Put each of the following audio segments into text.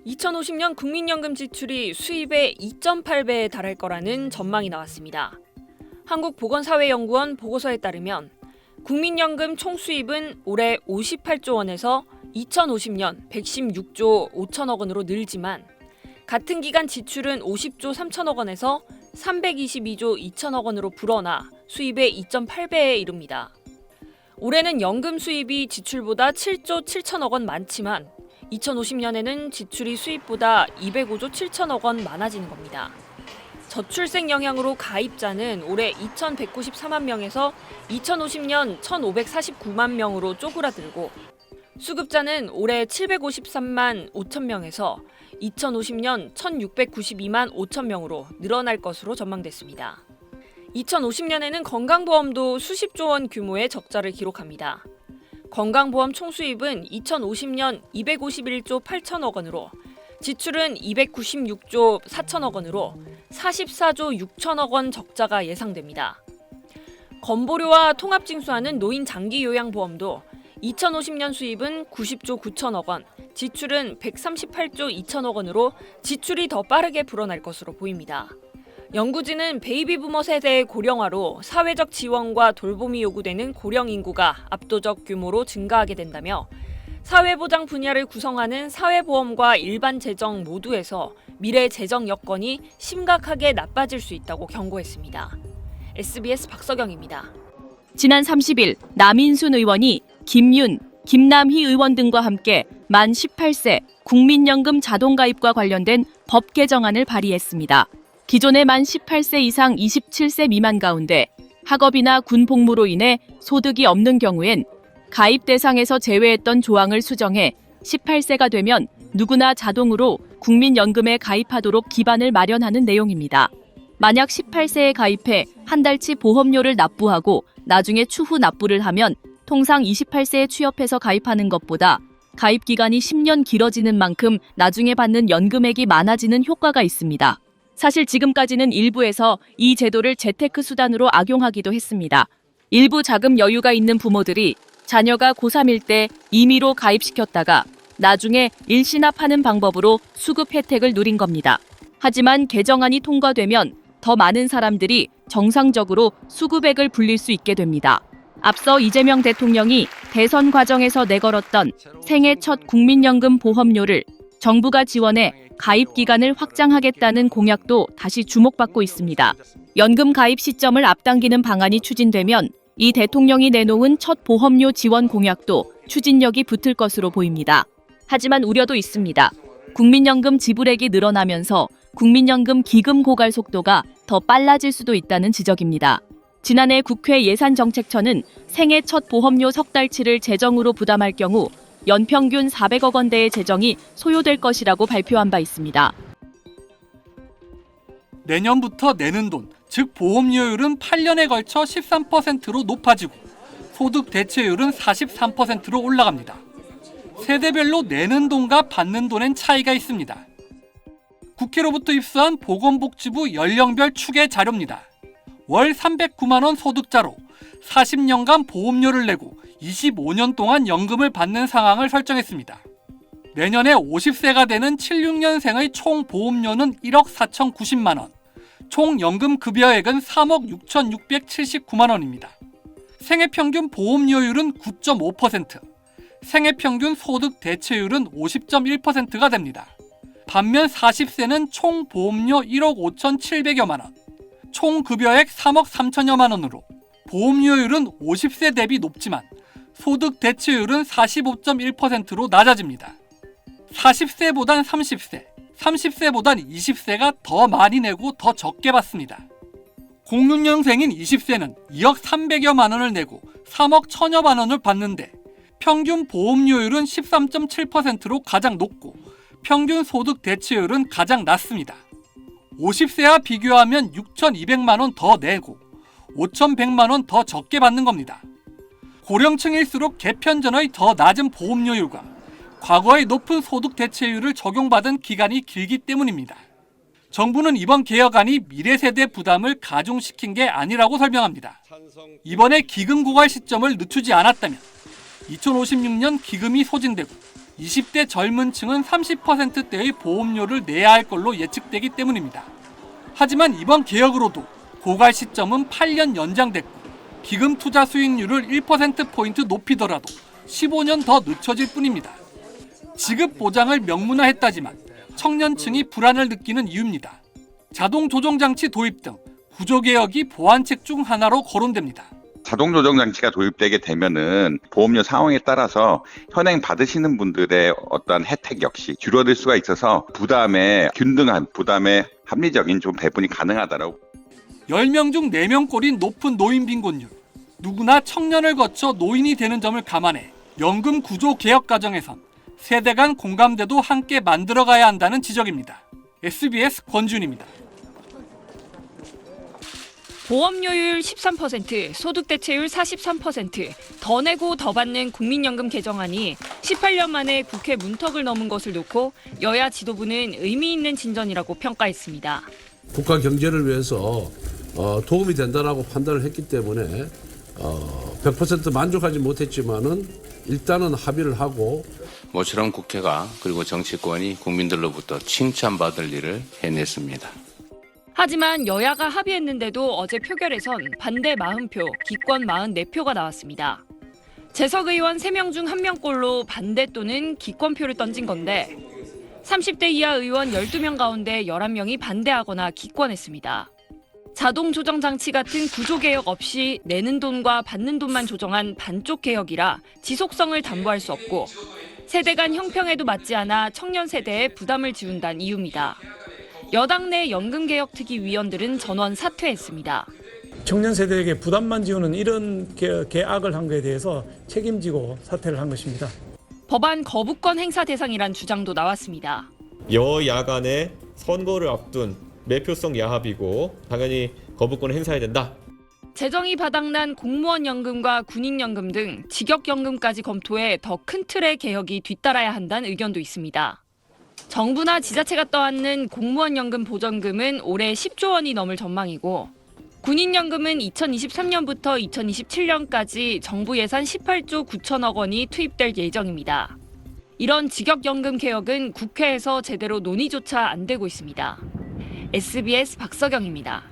2050년 국민연금 지출이 수입의 2.8배에 달할 거라는 전망이 나왔습니다. 한국보건사회연구원 보고서에 따르면 국민연금 총 수입은 올해 58조 원에서 2050년 116조 5천억 원으로 늘지만 같은 기간 지출은 50조 3천억 원에서 322조 2천억 원으로 불어나 수입의 2.8배에 이릅니다. 올해는 연금 수입이 지출보다 7조 7천억 원 많지만 2050년에는 지출이 수입보다 205조 7천억 원 많아지는 겁니다. 저출생 영향으로 가입자는 올해 2,194만 명에서 2050년 1,549만 명으로 쪼그라들고 수급자는 올해 753만 5천 명에서 2050년 1,692만 5천 명으로 늘어날 것으로 전망됐습니다. 2050년에는 건강보험도 수십조 원 규모의 적자를 기록합니다. 건강보험 총수입은 2050년 251조 8천억 원으로 지출은 296조 4천억 원으로 44조 6천억 원 적자가 예상됩니다. 건보료와 통합징수하는 노인 장기요양보험도 2050년 수입은 90조 9천억 원, 지출은 138조 2천억 원으로 지출이 더 빠르게 불어날 것으로 보입니다. 연구진은 베이비부머 세대의 고령화로 사회적 지원과 돌봄이 요구되는 고령 인구가 압도적 규모로 증가하게 된다며 사회보장 분야를 구성하는 사회보험과 일반 재정 모두에서 미래 재정 여건이 심각하게 나빠질 수 있다고 경고했습니다. SBS 박서경입니다. 지난 30일 남인순 의원이 김윤, 김남희 의원 등과 함께 만 18세 국민연금 자동가입과 관련된 법 개정안을 발의했습니다. 기존의 만 18세 이상 27세 미만 가운데 학업이나 군 복무로 인해 소득이 없는 경우엔 가입 대상에서 제외했던 조항을 수정해 18세가 되면 누구나 자동으로 국민연금에 가입하도록 기반을 마련하는 내용입니다. 만약 18세에 가입해 한 달치 보험료를 납부하고 나중에 추후 납부를 하면 통상 28세에 취업해서 가입하는 것보다 가입 기간이 10년 길어지는 만큼 나중에 받는 연금액이 많아지는 효과가 있습니다. 사실 지금까지는 일부에서 이 제도를 재테크 수단으로 악용하기도 했습니다. 일부 자금 여유가 있는 부모들이 자녀가 고3일 때 임의로 가입시켰다가 나중에 일시납하는 방법으로 수급 혜택을 누린 겁니다. 하지만 개정안이 통과되면 더 많은 사람들이 정상적으로 수급액을 불릴 수 있게 됩니다. 앞서 이재명 대통령이 대선 과정에서 내걸었던 생애 첫 국민연금 보험료를 정부가 지원해 가입 기간을 확장하겠다는 공약도 다시 주목받고 있습니다. 연금 가입 시점을 앞당기는 방안이 추진되면 이 대통령이 내놓은 첫 보험료 지원 공약도 추진력이 붙을 것으로 보입니다. 하지만 우려도 있습니다. 국민연금 지불액이 늘어나면서 국민연금 기금 고갈 속도가 더 빨라질 수도 있다는 지적입니다. 지난해 국회 예산정책처는 생애 첫 보험료 석 달치를 재정으로 부담할 경우 연평균 400억 원대의 재정이 소요될 것이라고 발표한 바 있습니다. 내년부터 내는 돈, 즉 보험료율은 8년에 걸쳐 13%로 높아지고 소득 대체율은 43%로 올라갑니다. 세대별로 내는 돈과 받는 돈엔 차이가 있습니다. 국회로부터 입수한 보건복지부 연령별 추계 자료입니다. 월 309만 원 소득자로 40년간 보험료를 내고 25년 동안 연금을 받는 상황을 설정했습니다. 내년에 50세가 되는 76년생의 총 보험료는 1억 4,090만 원, 총 연금 급여액은 3억 6,679만 원입니다. 생애평균 보험료율은 9.5%, 생애평균 소득 대체율은 50.1%가 됩니다. 반면 40세는 총 보험료 1억 5,700여만 원, 총 급여액 3억 3천여만 원으로 보험료율은 50세 대비 높지만 소득 대체율은 45.1%로 낮아집니다. 40세보단 30세, 30세보단 20세가 더 많이 내고 더 적게 받습니다. 06년생인 20세는 2억 300여만 원을 내고 3억 1천여만 원을 받는데 평균 보험료율은 13.7%로 가장 높고 평균 소득 대체율은 가장 낮습니다. 50세와 비교하면 6,200만 원 더 내고 5,100만 원 더 적게 받는 겁니다. 고령층일수록 개편 전의 더 낮은 보험료율과 과거의 높은 소득 대체율을 적용받은 기간이 길기 때문입니다. 정부는 이번 개혁안이 미래 세대 부담을 가중시킨 게 아니라고 설명합니다. 이번에 기금 고갈 시점을 늦추지 않았다면 2056년 기금이 소진되고 20대 젊은 층은 30%대의 보험료를 내야 할 걸로 예측되기 때문입니다. 하지만 이번 개혁으로도 고갈 시점은 8년 연장됐고 기금 투자 수익률을 1%포인트 높이더라도 15년 더 늦춰질 뿐입니다. 지급 보장을 명문화했다지만 청년층이 불안을 느끼는 이유입니다. 자동 조정 장치 도입 등 구조개혁이 보완책 중 하나로 거론됩니다. 자동 조정 장치가 도입되게 되면은 보험료 상황에 따라서 현행 받으시는 분들의 어떤 혜택 역시 줄어들 수가 있어서 균등한 부담에 합리적인 좀 배분이 가능하다라고. 10명 중 4명 꼴인 높은 노인 빈곤율. 누구나 청년을 거쳐 노인이 되는 점을 감안해 연금 구조 개혁 과정에선 세대 간 공감대도 함께 만들어가야 한다는 지적입니다. SBS 권준입니다. 보험료율 13%, 소득대체율 43%, 더 내고 더 받는 국민연금 개정안이 18년 만에 국회 문턱을 넘은 것을 놓고 여야 지도부는 의미 있는 진전이라고 평가했습니다. 국가 경제를 위해서 도움이 된다라고 판단을 했기 때문에 100% 만족하지 못했지만은 일단은 합의를 하고 모처럼 국회가 그리고 정치권이 국민들로부터 칭찬받을 일을 해냈습니다. 하지만 여야가 합의했는데도 어제 표결에선 반대 40표, 기권 44표가 나왔습니다. 재석 의원 3명 중 1명꼴로 반대 또는 기권표를 던진 건데 30대 이하 의원 12명 가운데 11명이 반대하거나 기권했습니다. 자동 조정 장치 같은 구조 개혁 없이 내는 돈과 받는 돈만 조정한 반쪽 개혁이라 지속성을 담보할 수 없고 세대 간 형평에도 맞지 않아 청년 세대에 부담을 지운다는 이유입니다. 여당 내 연금개혁특위 위원들은 전원 사퇴했습니다. 청년 세대에게 부담만 지우는 이런 계약을 한 것에 대해서 책임지고 사퇴를 한 것입니다. 법안 거부권 행사 대상이란 주장도 나왔습니다. 여야 간의 선거를 앞둔 매표성 야합이고 당연히 거부권을 행사해야 된다. 재정이 바닥난 공무원 연금과 군인연금 등 직역연금까지 검토해 더 큰 틀의 개혁이 뒤따라야 한다는 의견도 있습니다. 정부나 지자체가 떠안는 공무원연금 보전금은 올해 10조 원이 넘을 전망이고 군인연금은 2023년부터 2027년까지 정부 예산 18조 9천억 원이 투입될 예정입니다. 이런 직역연금 개혁은 국회에서 제대로 논의조차 안 되고 있습니다. SBS 박서경입니다.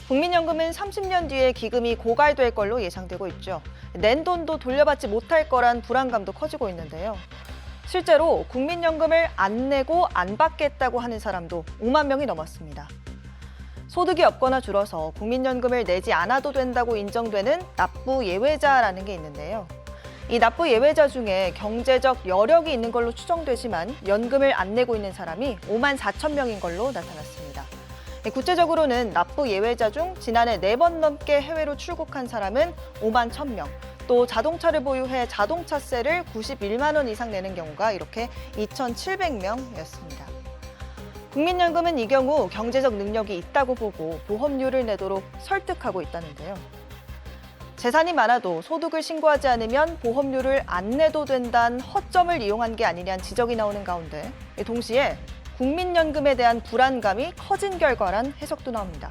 국민연금은 30년 뒤에 기금이 고갈될 걸로 예상되고 있죠. 낸 돈도 돌려받지 못할 거란 불안감도 커지고 있는데요. 실제로 국민연금을 안 내고 안 받겠다고 하는 사람도 5만 명이 넘었습니다. 소득이 없거나 줄어서 국민연금을 내지 않아도 된다고 인정되는 납부 예외자라는 게 있는데요. 이 납부 예외자 중에 경제적 여력이 있는 걸로 추정되지만 연금을 안 내고 있는 사람이 5만 4천 명인 걸로 나타났습니다. 구체적으로는 납부 예외자 중 지난해 4번 넘게 해외로 출국한 사람은 5만 1,000명, 또 자동차를 보유해 자동차세를 91만 원 이상 내는 경우가 이렇게 2,700명이었습니다. 국민연금은 이 경우 경제적 능력이 있다고 보고 보험료를 내도록 설득하고 있다는데요. 재산이 많아도 소득을 신고하지 않으면 보험료를 안 내도 된다는 허점을 이용한 게 아니냐는 지적이 나오는 가운데 동시에 국민연금에 대한 불안감이 커진 결과란 해석도 나옵니다.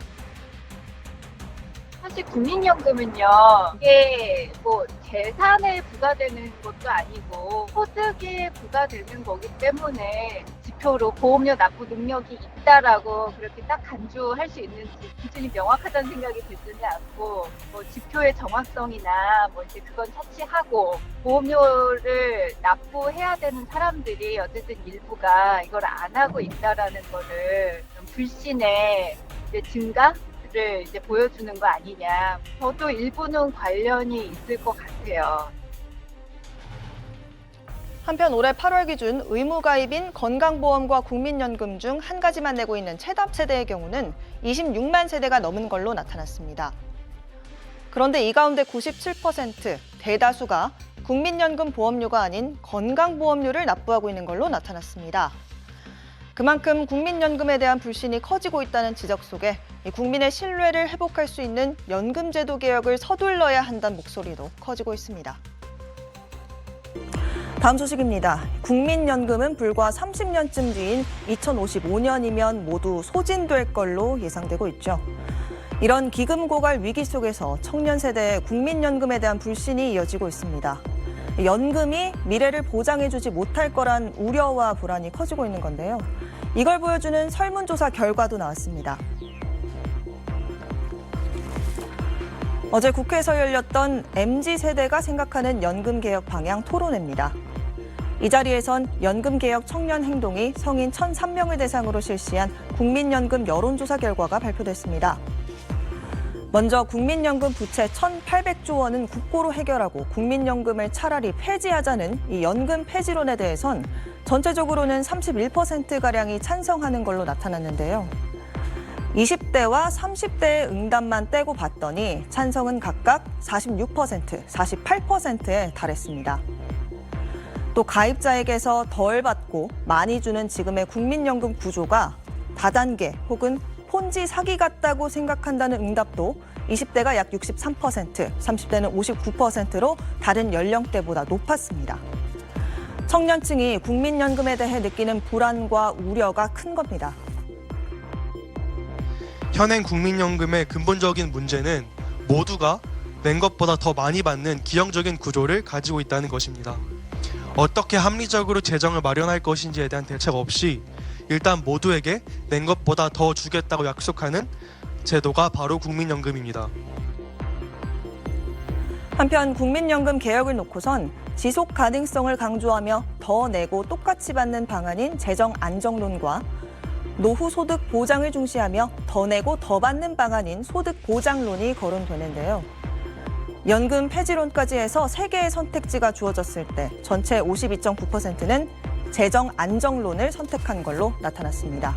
사실 국민연금은요, 이게 뭐 재산에 부과되는 것도 아니고 소득에 부과되는 거기 때문에 지표로 보험료 납부 능력이 있다라고 그렇게 딱 간주할 수 있는지 기준이 명확하다는 생각이 들지는 않고 뭐 지표의 정확성이나 뭐 이제 그건 차치하고 보험료를 납부해야 되는 사람들이 어쨌든 일부가 이걸 안 하고 있다라는 거를 좀 불신의 이제 증가를 이제 보여주는 거 아니냐. 저도 일부는 관련이 있을 것 같아요. 한편 올해 8월 기준 의무가입인 건강보험과 국민연금 중 한 가지만 내고 있는 체납 세대의 경우는 26만 세대가 넘은 걸로 나타났습니다. 그런데 이 가운데 97%, 대다수가 국민연금 보험료가 아닌 건강보험료를 납부하고 있는 걸로 나타났습니다. 그만큼 국민연금에 대한 불신이 커지고 있다는 지적 속에 국민의 신뢰를 회복할 수 있는 연금제도 개혁을 서둘러야 한다는 목소리도 커지고 있습니다. 다음 소식입니다. 국민연금은 불과 30년쯤 뒤인 2055년이면 모두 소진될 걸로 예상되고 있죠. 이런 기금 고갈 위기 속에서 청년 세대의 국민연금에 대한 불신이 이어지고 있습니다. 연금이 미래를 보장해주지 못할 거란 우려와 불안이 커지고 있는 건데요. 이걸 보여주는 설문조사 결과도 나왔습니다. 어제 국회에서 열렸던 MZ세대가 생각하는 연금개혁 방향 토론회입니다. 이 자리에선 연금개혁 청년행동이 성인 1,003명을 대상으로 실시한 국민연금 여론조사 결과가 발표됐습니다. 먼저 국민연금 부채 1,800조 원은 국고로 해결하고 국민연금을 차라리 폐지하자는 이 연금 폐지론에 대해선 전체적으로는 31%가량이 찬성하는 걸로 나타났는데요. 20대와 30대의 응답만 떼고 봤더니 찬성은 각각 46%, 48%에 달했습니다. 또 가입자에게서 덜 받고 많이 주는 지금의 국민연금 구조가 다단계 혹은 폰지 사기 같다고 생각한다는 응답도 20대가 약 63%, 30대는 59%로 다른 연령대보다 높았습니다. 청년층이 국민연금에 대해 느끼는 불안과 우려가 큰 겁니다. 현행 국민연금의 근본적인 문제는 모두가 낸 것보다 더 많이 받는 기형적인 구조를 가지고 있다는 것입니다. 어떻게 합리적으로 재정을 마련할 것인지에 대한 대책 없이 일단 모두에게 낸 것보다 더 주겠다고 약속하는 제도가 바로 국민연금입니다. 한편 국민연금 개혁을 놓고선 지속 가능성을 강조하며 더 내고 똑같이 받는 방안인 재정 안정론과 노후 소득 보장을 중시하며 더 내고 더 받는 방안인 소득 보장론이 거론되는데요. 연금 폐지론까지 해서 3개의 선택지가 주어졌을 때 전체 52.9%는 재정 안정론을 선택한 걸로 나타났습니다.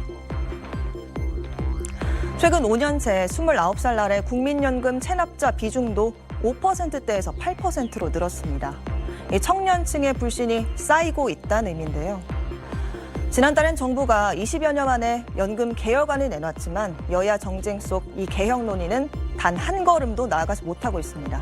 최근 5년새 29살 날의 국민연금 체납자 비중도 5%대에서 8%로 늘었습니다. 이 청년층의 불신이 쌓이고 있다는 의미인데요. 지난달엔 정부가 20여 년 만에 연금 개혁안을 내놨지만 여야 정쟁 속 이 개혁 논의는 단 한 걸음도 나아가지 못하고 있습니다.